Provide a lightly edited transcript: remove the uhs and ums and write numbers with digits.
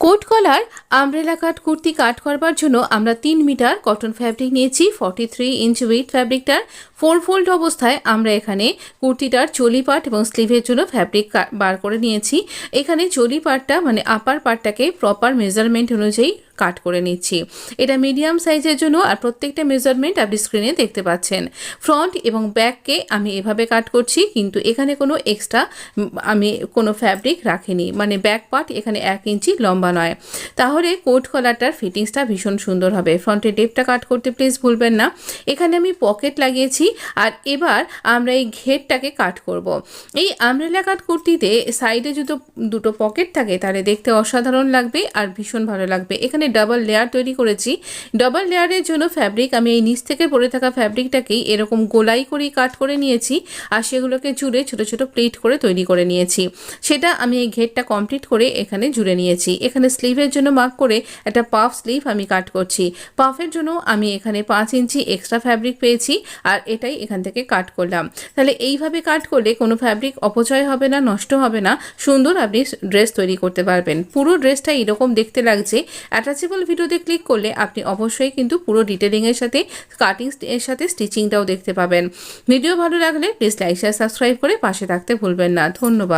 Coat কলার umbrella কাট কুর্তি কাট করবার জন্য আমরা 3 মিটার কটন ফ্যাব্রিক নিয়েছি। 43 ইঞ্চ ওয়েট ফ্যাব্রিকটার 4 ফোল্ড অবস্থায় আমরা এখানে কুর্তিটার চলি পার্ট এবং স্লিভের জন্য ফ্যাব্রিক বার করে নিয়েছি। এখানে চলি পার্টটা মানে আপার পার্টটাকে প্রপার মেজারমেন্ট অনুযায়ী কাট করে নিচ্ছি। এটা মিডিয়াম সাইজের জন্য, আর প্রত্যেকটা মেজারমেন্ট আপনি স্ক্রিনে দেখতে পাচ্ছেন। ফ্রন্ট এবং ব্যাককে আমি এভাবে কাট করছি, কিন্তু এখানে কোনো এক্সট্রা আমি কোনো ফ্যাব্রিক রাখিনি, মানে ব্যাক পার্ট এখানে 1 ইঞ্চি লম্বা নয়। তাহলে কোট কলারটার ফিটিংসটা ভীষণ সুন্দর হবে। ফ্রন্টের ডেপটা কাট করতে প্লিজ ভুলবেন না। এখানে আমি পকেট লাগিয়েছি, আর এবার আমরা এই ঘেরটাকে কাট করব। এই আমব্রেলা কাট কুর্তিতে সাইডে যদি দুটো পকেট থাকে তাহলে দেখতে অসাধারণ লাগবে আর ভীষণ ভালো লাগবে। এখানে ডাবল লেয়ার তৈরি করেছি। ডাবল লেয়ারের জন্য ফ্যাব্রিক আমি এই নিচ থেকে পড়ে থাকা ফ্যাব্রিকটাকেই এরকম গোলাই করে কাট করে নিয়েছি, আর সেগুলোকে জুড়ে ছোট ছোট প্লেট করে তৈরি করে নিয়েছি। সেটা আমি এই ঘেরটা কমপ্লিট করে এখানে জুড়ে নিয়েছি। এখানে স্লিভের জন্য মার্ক করে একটা পাফ স্লিভ আমি কাট করছি। পাফের জন্য আমি এখানে 5 ইঞ্চি এক্সট্রা ফ্যাব্রিক পেয়েছি, আর এটাই এখান থেকে কাট করলাম। তাহলে এইভাবে কাট করলে কোনো ফ্যাব্রিক অপচয় হবে না, নষ্ট হবে না, সুন্দর আপনি ড্রেস তৈরি করতে পারবেন। পুরো ড্রেসটা এরকম দেখতে লাগছে। অ্যাটাচেবল ভিডিওতে ক্লিক করলে আপনি অবশ্যই কিন্তু পুরো ডিটেলিংয়ের সাথে কাটিং এর সাথে স্টিচিংটাও দেখতে পাবেন। ভিডিও ভালো লাগলে প্লিজ লাইক শেয়ার সাবস্ক্রাইব করে পাশে থাকতে ভুলবেন না। ধন্যবাদ।